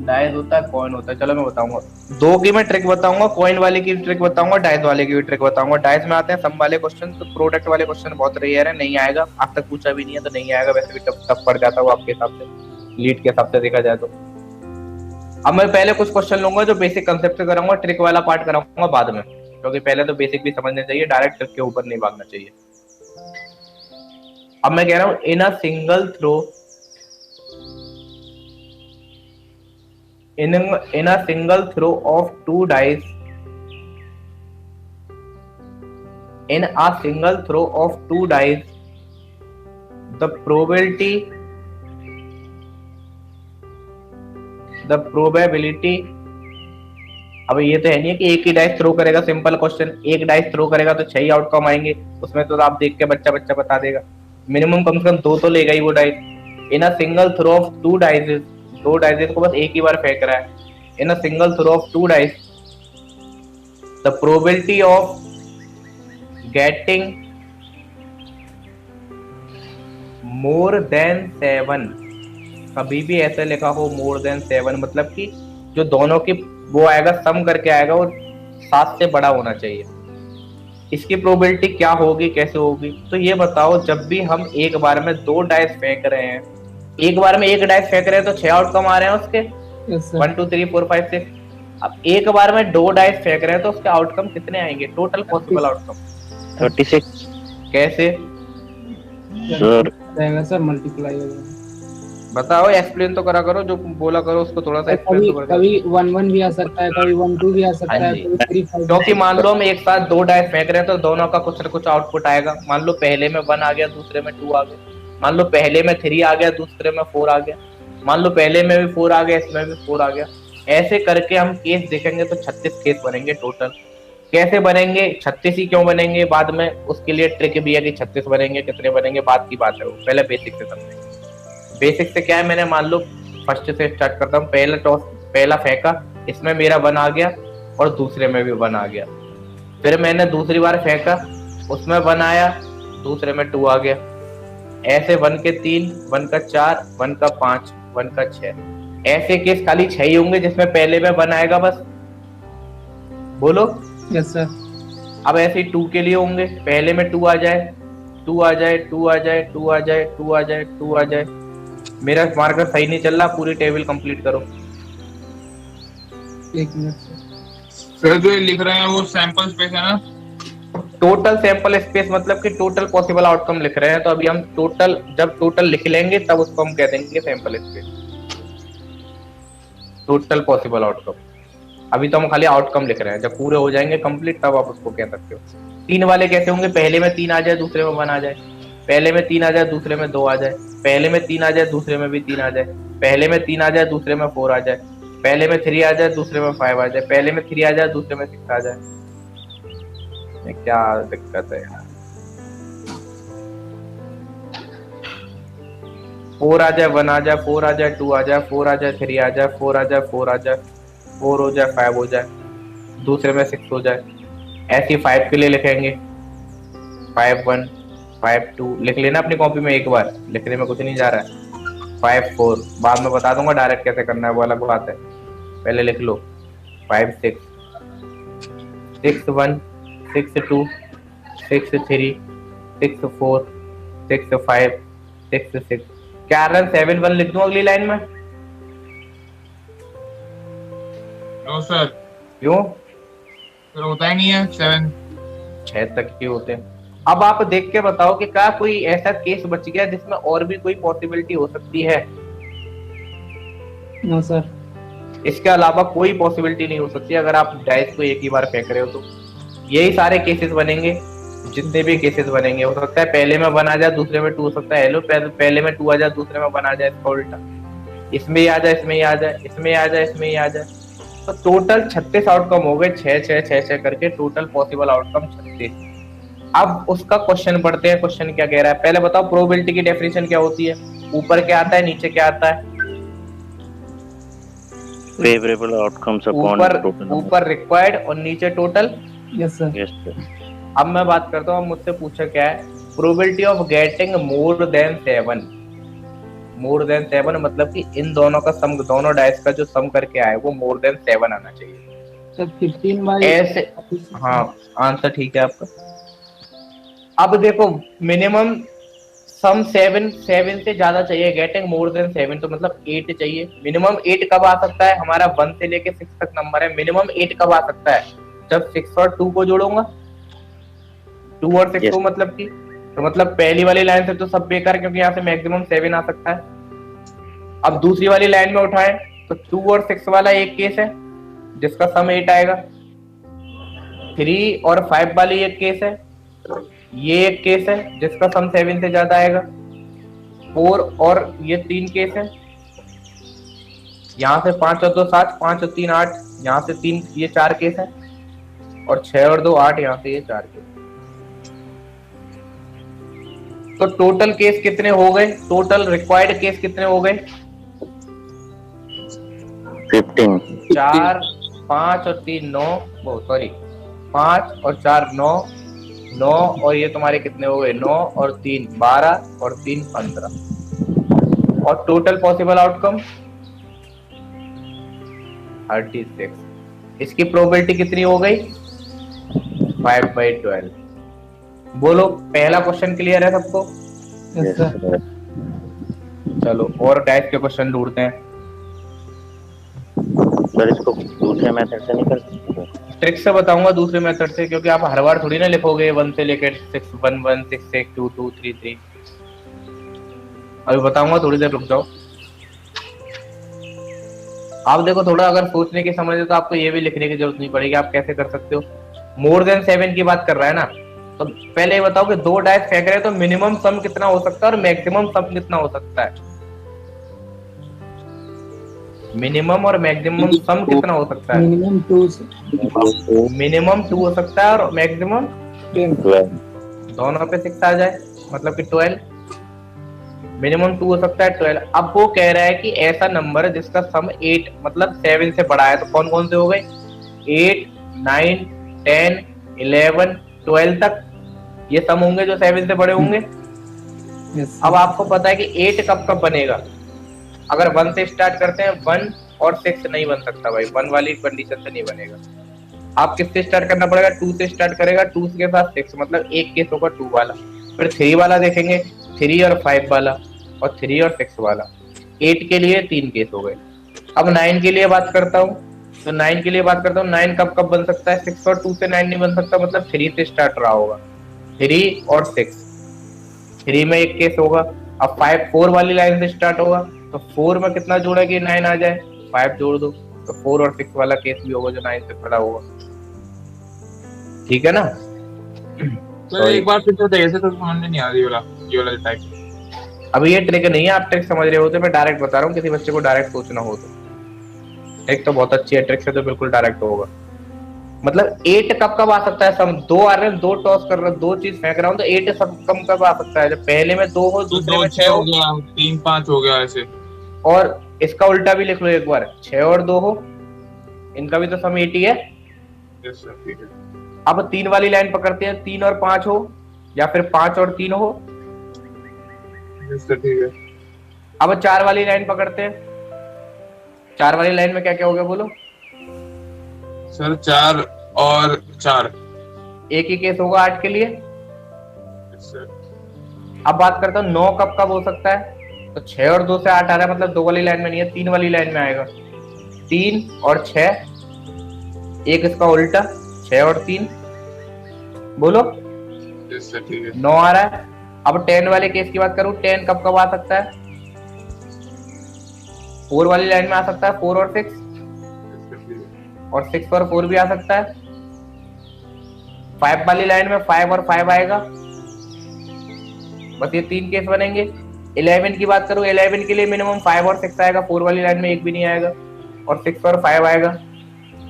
डाइस होता है, कॉइन होता है। चलो मैं बताऊंगा, 2 की मैं ट्रिक बताऊंगा, कॉइन वाले की ट्रिक बताऊंगा, डाइस वाले की भी ट्रिक बताऊंगा। डाइस में आते हैं सम वाले क्वेश्चन, तो प्रोडक्ट वाले क्वेश्चन बहुत रेयर है, नहीं आएगा। आज तक पूछा भी नहीं है तो नहीं आएगा। वैसे भी टफ पड़ जाता है आपके हिसाब से, लीड के हिसाब से देखा जाए तो। अब मैं पहले कुछ क्वेश्चन लूंगा जो बेसिक कंसेप्ट से कराऊंगा, ट्रिक वाला पार्ट कराऊंगा बाद में, क्योंकि पहले तो बेसिक भी समझना चाहिए, डायरेक्ट ट्रिक के ऊपर नहीं भागना चाहिए। अब मैं कह रहा हूं in a single throw, in a single throw of 2 dice, in a single throw of 2 dice, the probability अब ये तो है नहीं है कि एक ही डाइस थ्रो करेगा। सिंपल क्वेश्चन, एक डाइस थ्रो करेगा तो 6 आउटकम आएंगे, उसमें तो आप देख के बच्चा बता देगा। मिनिमम कम से कम 2 तो लेगा ही वो dice. In a single throw of 2 dices, 2 dices को बस एक ही बार फेंक रहा है। In a single throw of 2 dice, the probability of getting more than 7, कभी भी ऐसे लिखा हो मोर देन 7, मतलब कि जो दोनों की वो आएगा सम करके आएगा, वो 7 से बड़ा होना चाहिए। इसकी प्रोबेबिलिटी क्या होगी, कैसे होगी? तो ये बताओ, जब भी हम एक बार में 2 डाइस फेंक रहे हैं, एक बार में एक डाइस फेंक रहे हैं तो 6 आउटकम आ रहे हैं उसके। 1 2 3 4 5 6। अब एक बार में 2 डाइस फेंक रहे हैं तो उसके आउटकम कितने आएंगे? टोटल पॉसिबल आउटकम 36 कैसे सर मल्टीप्लाई हो जाएगा। बताओ, एक्सप्लेन तो करा करो, जो बोला करो उसको थोड़ा सा एक्सप्लेन तो करो। कभी 1-1 भी आ सकता है, कभी 1-2 भी आ सकता है, कभी 3-5। क्योंकि मान लो हम एक साथ 2 डाइस फेंक रहे हैं तो दोनों का कुछ ना कुछ आउटपुट आएगा। मान लो पहले में 1 आ गया, दूसरे में 2 आ गया। मान लो पहले में 3 आ गया, दूसरे में 4 आ गया। मान लो पहले में भी 4 आ गया, इसमें भी 4 आ गया। ऐसे करके हम केस देखेंगे तो 36 केस बनेंगे टोटल। कैसे बनेंगे, 36 ही क्यों बनेंगे बाद में, उसके लिए ट्रिक भी है कि 36 बनेंगे, कितने बनेंगे बात की बात है वो, पहले बेसिक से समझेंगे। बेसिक से क्या है, मैंने मान लो फर्स्ट से स्टार्ट करता हूँ। पहला टॉस, पहला फेंका, इसमें मेरा 1 आ गया और दूसरे में भी 1 आ गया। फिर मैंने दूसरी बार फेंका, उसमें 1 आया, दूसरे में 2 आ गया। ऐसे 1 के 3, 1 का 4, 1 का 5, 1 का 6। ऐसे केस खाली 6 ही होंगे जिसमें पहले में 1 आएगा बस। बोलो। Yes sir. अब ऐसे ही 2 के लिए होंगे, पहले में 2 आ जाए, 2 आ जाए, 2 आ जाए, 2 आ जाए, 2 आ जाए, 2 आ जाए। मेरा मार्कर सही नहीं चल रहा, पूरी टेबल कंप्लीट करो। 1 मिनट सर जो ये लिख रहे हैं वो सैंपल स्पेस है ना? टोटल सैंपल स्पेस मतलब कि टोटल पॉसिबल आउटकम लिख रहे हैं, तो अभी हम टोटल, जब टोटल लिख लेंगे तब उसको हम कह देंगे sample space, total possible outcome. अभी तो हम खाली आउटकम लिख रहे हैं, जब पूरे हो जाएंगे कंप्लीट तब आप उसको कह सकते हो। 3 वाले कैसे होंगे, पहले में 3 आ जाए, दूसरे में 1 आ जाए, पहले में 3 आ जाए, दूसरे में 2 आ जाए, पहले में 3 आ जाए, दूसरे में भी 3 आ जाए, पहले में 3 आ जाए, दूसरे में 4 आ जाए, पहले में 3 आ जाए, दूसरे में 5 आ जाए, पहले में 3 आ जाए, दूसरे में 6 आ जाए। ये क्या दिक्कत है यार। 4 आ जाए, 1 आ जाए, 4 आ जाए, 2 आ जाए, 4 आ जाए, 3 आ जाए, 4 आ जाए, 4 आ जाए, 4 हो जाए, 5 हो जाए, दूसरे में 6 हो जाए। ऐसे 5 के लिए लिखेंगे, 5 1, 5 2 लिख लेना अपनी कॉपी में, एक बार लिखने में कुछ नहीं जा रहा है। 5 4 बाद में बता दूंगा डायरेक्ट कैसे करना है, वो अलग बात है, पहले लिख लो। 5 6, 6 1, 6 2, 6 3, 6 4, 6 5, 6 6। क्या 7 1 लिख दूं अगली लाइन में? No sir. क्यों? सर होता ही नहीं है 7। 6 तक के होते हैं। अब आप देख के बताओ कि क्या कोई ऐसा केस बच गया जिसमें और भी कोई पॉसिबिलिटी हो सकती है? No sir. इसके अलावा कोई पॉसिबिलिटी नहीं हो सकती अगर आप डाइस को एक ही बार फेंक रहे हो तो। यही सारे केसेस बनेंगे, जितने भी केसेस बनेंगे। हो सकता है पहले में 1 आ जाए, दूसरे में 2 हो सकता है। हेलो, पहले में 2 आ जाए, दूसरे में 1 आ जाए, इसका उल्टा। इसमें ही आ जाए, इसमें ही आ जाए, इसमें ही आ जाए, इसमें ही आ जाए। तो टोटल 36 आउटकम हो गए, 6 6 6 6 करके टोटल पॉसिबल आउटकम 36। अब उसका क्वेश्चन पढ़ते हैं। क्वेश्चन क्या कह रहा है, पहले बताओ प्रोबेबिलिटी की डेफिनेशन क्या होती है? ऊपर क्या आता है, नीचे क्या आता है? Favourable outcomes upon total. ऊपर रिक्वायर्ड और नीचे total. Yes sir. Yes sir. अब मैं बात करता हूँ, मुझसे पूछा क्या है, probability of getting more than 7। More than 7 मतलब कि इन दोनों का सम, दोनों डाइस का जो सम करके आए वो मोर देन 7 आना चाहिए। सर 15 बाई ऐसे, हाँ आंसर ठीक है आपका। अब देखो मिनिमम सम 7 से ज्यादा चाहिए, गेटिंग मोर देन 7 तो मतलब 8 चाहिए। मिनिमम 8 कब आ सकता है? हमारा 1 से लेके 6 तक नंबर है, मिनिमम 8 कब आ सकता है? जब 6 और 2 को जोड़ूंगा, 2 और 6 को मतलब कि, तो मतलब पहली वाली लाइन से तो सब बेकार, क्योंकि यहाँ से मैक्सिमम 7 आ सकता है। अब दूसरी वाली लाइन में उठाएं तो 2 और 6 वाला एक केस है जिसका सम 8 आएगा। 3 और 5 वाली एक केस है, ये एक केस है जिसका सम 7 से ज्यादा आएगा। 4 और ये 3 केस है, यहाँ से 5 और 2 7, 5 और 3 8, यहाँ से 3, ये 4 केस है, और 6 और 2 8, यहाँ से ये 4 केस। तो टोटल केस कितने हो गए? टोटल रिक्वायर्ड केस कितने हो गए? 15। 4 5 और 3 9, वो सॉरी 5 और 4 9, 9 और ये तुम्हारे कितने हो गए? 9 और 3 12 और 3 15। और टोटल पॉसिबल आउटकम 36। इसकी प्रोबेबिलिटी कितनी हो गई? 5/12। बोलो, पहला क्वेश्चन क्लियर है सबको? Yes sir. चलो और डाइस के क्वेश्चन ढूंढते हैं। सर इसको दूसरे मेथड से नहीं कर सकते? ट्रिक से बताऊंगा दूसरे मेथड से, क्योंकि आप हर बार थोड़ी ना लिखोगे 1 से लेकर 6 1 1 6 6 2 2 3 3। अभी बताऊंगा, थोड़ी देर रुक जाओ। आप देखो, थोड़ा अगर सोचने की समझ है तो आपको ये भी लिखने की जरूरत नहीं पड़ेगी। आप कैसे कर सकते हो? मोर देन 7 की बात कर रहा है ना, तो पहले ये बताओ कि 2 डाइस फेंक रहे हैं तो मिनिमम सम कितना हो सकता है और मैक्सिमम सम कितना हो सकता है? मिनिमम और मैक्सिमम सम कितना हो सकता है? मिनिमम 2 मिनिमम 2 हो सकता है और मैक्सिमम 12 दोनों पे 6 आ जाए, मतलब कि 12। मिनिमम 2 हो सकता है 12। अब वो कह रहा है कि ऐसा नंबर जिसका सम 8 मतलब 7 से बड़ा है, तो कौन कौन से हो गए? 8, 9, 10, 11, 12 तक ये सम होंगे जो 7 से बड़े होंगे। यस अब आपको पता है कि 8 कब कब बनेगा? अगर 1 से स्टार्ट करते हैं, 1 और 6 नहीं बन सकता भाई, 1 वाली कंडीशन से नहीं बनेगा। आप किससे स्टार्ट करना पड़ेगा? 2 से स्टार्ट करेगा, 2 के साथ 6, मतलब एक केस होगा 2 वाला। फिर 3 वाला देखेंगे, 3 और 5 वाला, और 3 और 6 वाला। 8 के लिए 3 केस हो गए। अब 9 के लिए बात करता हूँ, तो 9 के लिए बात करता हूँ, 9 कब कब बन सकता है? 6 और 2 से 9 नहीं बन सकता, मतलब 3 से स्टार्ट रहा होगा। 3 और 6, 3 में एक केस होगा। अब 5 4 वाली लाइन से स्टार्ट होगा, तो 4 में कितना जोड़ा कि 9 आ जाए? 5 जोड़ दो, तो 4 और 6 वाला केस भी होगा जो 9 से खड़ा होगा। ठीक है ना? तो एक बार फिर तो ऐसे तो समझ में नहीं आ रही ये वाला टाइप। अभी ये ट्रिक नहीं है, आप ट्रिक समझ रहे होते, मैं डायरेक्ट बता रहा हूँ, किसी बच्चे को डायरेक्ट सोचना हो तो। ट्रिक तो बहुत अच्छी है, ट्रिक से तो बिल्कुल डायरेक्ट होगा। मतलब 8 कब कब आ सकता है? सम 2 आ रहे हैं, 2 टॉस कर रहे हैं, 2 चीज फेंक रहा हूँ, तो 8 सब कम कब आ सकता है? जब पहले में 2 हो, तो दूसरे 2 में 6 हो गया, 3 5 हो गया ऐसे। और इसका उल्टा भी लिख लो एक बार, 6 और 2 हो, इनका भी तो सम 8 ही है। यस सर ठीक है। अब 3 वाली लाइन पकड़ते हैं, 3 और 5 हो, या फिर 5 और 3 हो। यस सर ठीक है। अब 4 वाली लाइन पकड़ते हैं, 4 वाली लाइन में क्या क्या हो गया बोलो? सर 4 और 4। एक ही केस होगा 8 के लिए। Yes sir. अब बात करता हूँ 9 कब कब हो सकता है? तो 6 और 2 से 8 आ रहा है, मतलब 2 वाली लाइन में नहीं है, 3 वाली लाइन में आएगा। 3 और 6, एक इसका उल्टा, 6 और 3 बोलो। यस सर ठीक है। 9 आ रहा है। अब 10 वाले केस की बात करूं, 10 कब कब आ सकता है? 4 वाली लाइन में आ सकता है, 4 और 6, यस सर ठीक है। और 6 और 4 भी आ सकता है। 5 वाली लाइन में 5 और 5 आएगा, बस ये 3 केस बनेंगे। 11 की बात करूं, 11 के लिए मिनिमम 5 और 6 आएगा, 4 वाली लाइन में एक भी नहीं आएगा, और 6 और 5 आएगा।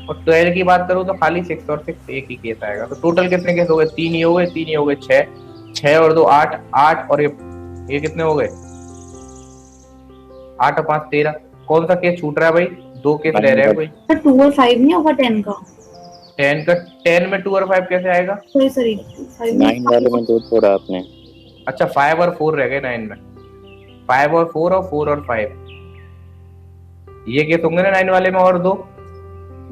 और 12 की बात करूं तो खाली 6 और 6 एक ही केस आएगा। तो टोटल कितने केस हो गए? 3 ही हो गए, 3 ही हो गए, 6, 6 और 2 8, 8 और ये कितने हो गए? 8 और 5 13। कौन सा केस छूट रहा है भाई? 2 केस रह रहे हैं कोई। 2 और 5 नहीं होगा 10 का? 10 में 2 और 5 कैसे आएगा? सॉरी 9 वाले में 2 छोड़ा आपने। अच्छा 5 और 4 रह गए 9 में, 5 और 4 और 4 और 5, ये केस होंगे ना 9 वाले में, और 2।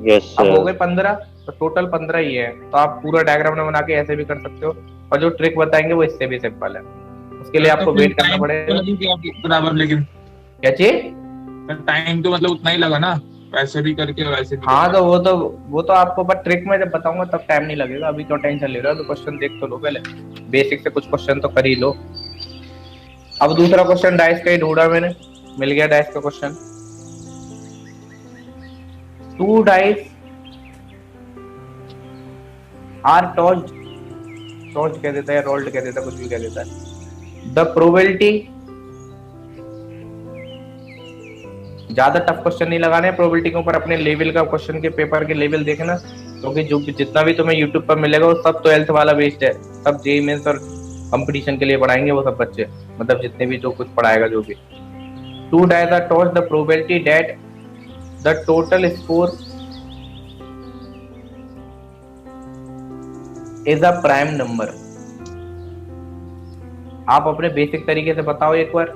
यस अब हो सर। गए 15, तो टोटल 15 ही है। तो आप पूरा डायग्राम में बना के ऐसे भी कर सकते हो, और जो ट्रिक बताएंगे वो इससे भी सिंपल है। उसके लिए आपको वेट करना पड़ेगा। बराबर, लेकिन क्या चाहिए? टाइम तो मतलब उतना ही लगा ना, वैसे भी करके वैसे भी। हाँ तो वो तो आपको बस ट्रिक में जब बताऊंगा तब टाइम नहीं लगेगा। अभी क्यों टेंशन ले रहे हो? तो क्वेश्चन देख तो लो पहले, बेसिक से कुछ क्वेश्चन तो कर ही लो। अब दूसरा क्वेश्चन डाइस का ही ढूंढा मैंने, मिल गया डाइस का question. 2 dice are tossed, tossed कह देता है, रोल्ड कह देता है, कुछ भी कह देता है। द प्रोबेबिलिटी, ज्यादा टफ क्वेश्चन नहीं लगाने, प्रोबेबिलिटी के ऊपर अपने लेवल का क्वेश्चन के पेपर के लेवल देखना, क्योंकि जो जितना भी तुम्हें यूट्यूब पर मिलेगा वो सब 12th वाला बेस्ड है। सब जेईई मेंस और कंपटीशन के लिए पढ़ाएंगे वो सब बच्चे, मतलब जितने भी जो कुछ पढ़ाएगा जो भी। 2 dice are tossed, the probability that the total score is a prime number. आप अपने बेसिक तरीके से बताओ एक बार।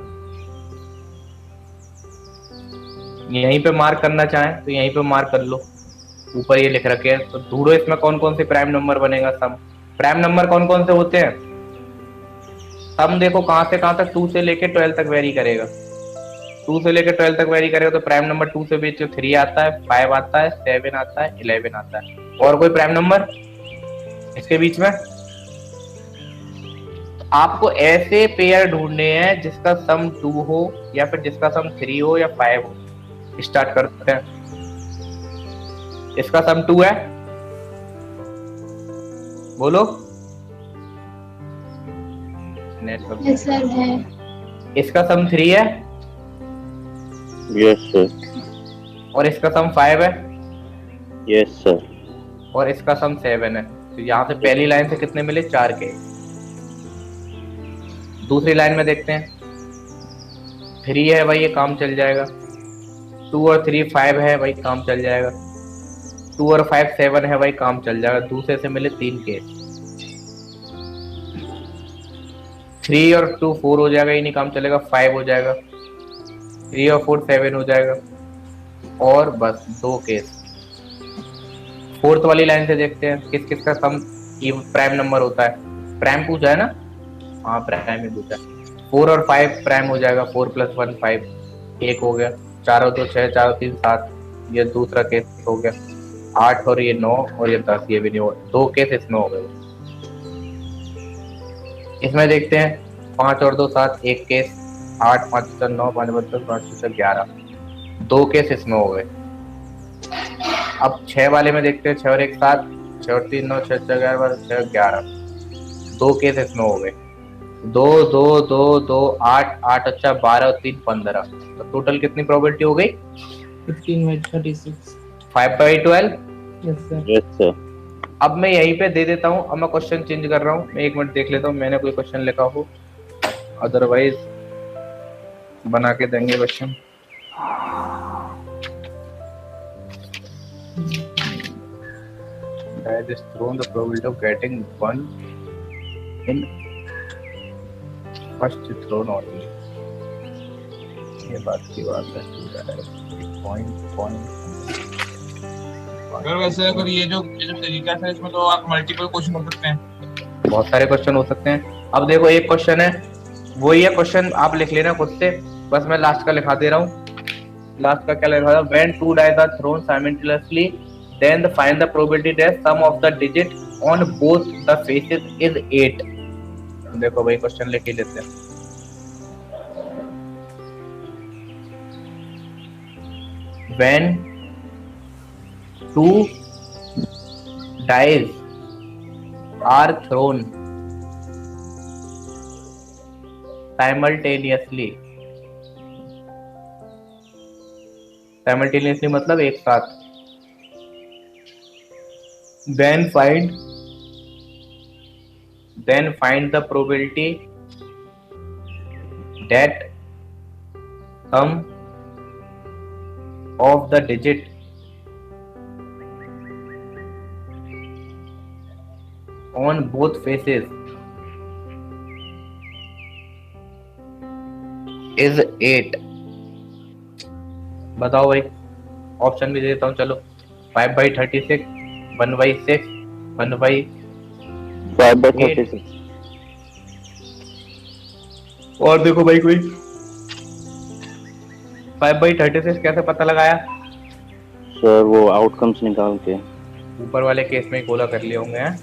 यहीं पे मार्क करना चाहें तो यहीं पे मार्क कर लो, ऊपर ये लिख रखे हैं। तो ढूंढो इसमें कौन कौन से प्राइम नंबर बनेगा। सम प्राइम नंबर कौन कौन से होते हैं? सम देखो कहां से कहां तक, 2 से लेके 12 तक वेरी करेगा। 2 से लेके 12 तक वेरी करेगा, तो प्राइम नंबर 2 से बीच 3 आता है, 5 आता है, 7 आता है, 11 आता है। और कोई प्राइम नंबर इसके बीच में? आपको ऐसे पेयर ढूंढने हैं जिसका सम 2 हो, या फिर जिसका सम 3 हो या 5 हो। स्टार्ट करते हैं। इसका सम 2 है, बोलो। यस सर है। इसका सम 3 है, यस सर। और इसका सम 5 है यस सर। और इसका सम 7 है। तो यहाँ से पहली लाइन से कितने मिले 4 के। दूसरी लाइन में देखते हैं 3 है भाई, ये काम चल जाएगा। 2 और 3 5 है भाई, काम चल जाएगा। 2 और 5 7 है भाई, काम चल जाएगा। दूसरे से मिले 3 केस। 3 और 2 4 हो जाएगा, ये नहीं काम चलेगा। 5 हो जाएगा। 3 और 4 7 हो जाएगा। और बस 2 केस। फोर्थ वाली लाइन से देखते हैं किस किस का सम प्राइम नंबर होता है। प्राइम पूछा है ना? हाँ प्राइम ही पूछा है। 4 और 5 प्राइम हो जाएगा। 4 + 1 5, 1 हो गया। 4 और 2 6, 4 और 3 7, ये दूसरा केस हो गया। 8 और ये 9 और ये 10, ये भी नहीं हो। 2 केस इसमें हो गए। इसमें देखते हैं 5 और 2 7, 1 केस। 8 5 4 9 5 10 5 6 11, 2 केस इसमें हो गए। अब 6 वाले में देखते हैं 6 और 1 7, 6 और 3 9, 6 6 11 6 11, 2 केस इसमें हो गए। 2 2 2 2 8 8 अच्छा 12 और 3 15, तो टोटल कितनी प्रोबेबिलिटी हो गई? 15/36। 5/12। Yes sir. Yes sir. अब मैं यहीं पे दे देता हूँ। अब मैं क्वेश्चन चेंज कर रहा हूँ। मैं 1 मिनट देख लेता हूँ मैंने कोई क्वेश्चन लिखा हो, अदरवाइज बना के देंगे question. That is thrown the probability of getting 1 in first throw only. ये बात की बात है। अगर वैसे अगर ये जो तरीका है इसमें तो आप मल्टीपल क्वेश्चन कर सकते हैं। बहुत सारे क्वेश्चन हो सकते हैं। अब देखो एक क्वेश्चन है, वही है क्वेश्चन, आप लिख लेना खुद से। बस मैं लास्ट का लिखा दे रहा हूँ। लास्ट का क्या लिखा था? When 2 dice are thrown simultaneously, then find the probability that sum of the digit on both the faces is 8. देखो भाई क्वेश्चन लिख ही लेते हैं। When 2 dice are thrown simultaneously मतलब एक साथ। then find the probability that sum of the digit on both faces is 8। बताओ भाई, ऑप्शन भी देता हूँ चलो। 5/36, 1/6, 5/36। और देखो भाई कोई 5/36 कैसे पता लगाया? सर वो आउटकम्स निकाल के ऊपर वाले केस में गोला कर लिए होंगे हैं?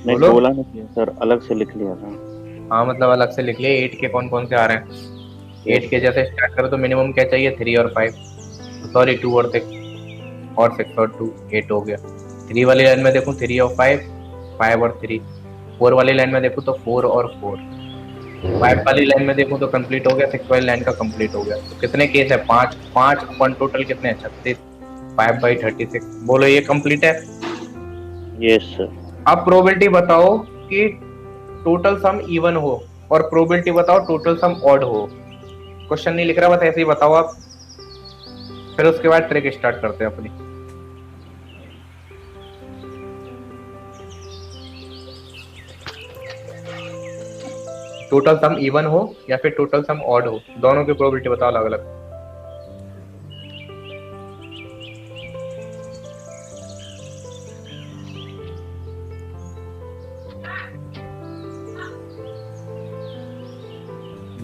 नहीं, बोलो। बोला नहीं किया सर, अलग से लिख लिया था। हाँ मतलब अलग से लिख लिए। 8 के कौन कौन से आ रहे हैं? 8 के जैसे स्टार्ट करो तो मिनिमम क्या चाहिए? 3 और 5, सॉरी 2 और 6 और 6 और 2, 8 हो गया। 3 वाली लाइन में देखूं 3 और 5, 5 और 3। 4 वाली लाइन में देखूं तो 4 और 4। 5 वाली लाइन में देखूं तो कंप्लीट हो गया। 6 वाली लाइन का कंप्लीट हो गया। तो कितने केस है? 5 अपन टोटल कितने हैं? 36। 5/36 बोलो ये कंप्लीट है। Yes sir. अब प्रोबेबिलिटी बताओ कि टोटल सम इवन हो, और प्रोबेबिलिटी बताओ टोटल सम ऑड हो। क्वेश्चन नहीं लिख रहा, बस ऐसे ही बताओ आप। फिर उसके बाद ट्रिक स्टार्ट करते हैं अपनी। टोटल सम इवन हो या फिर टोटल सम ऑड हो, दोनों की प्रोबेबिलिटी बताओ अलग अलग।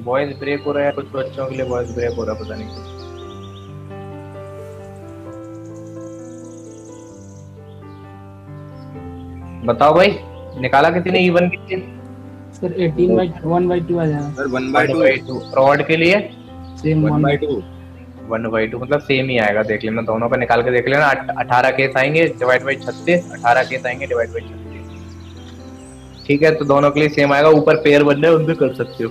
वॉइस ब्रेक हो रहा है कुछ बच्चों के लिए, वॉइस ब्रेक हो रहा है, पता नहीं। बताओ भाई, निकाला किसी ने इवन के लिए? सर 18/1/2 आ जाएगा। सर 1/2 ऑड के लिए सेम 1/2 1/2 मतलब सेम ही आएगा। देख लेना, दोनों पे निकाल के देख लेना। 18 केस आएंगे डिवाइड बाई 36, 18 केस आएंगे डिवाइड बाई 36। ठीक है, तो दोनों के लिए सेम आएगा। ऊपर पेयर बन रहे हैं, उनपे कर सकते हो।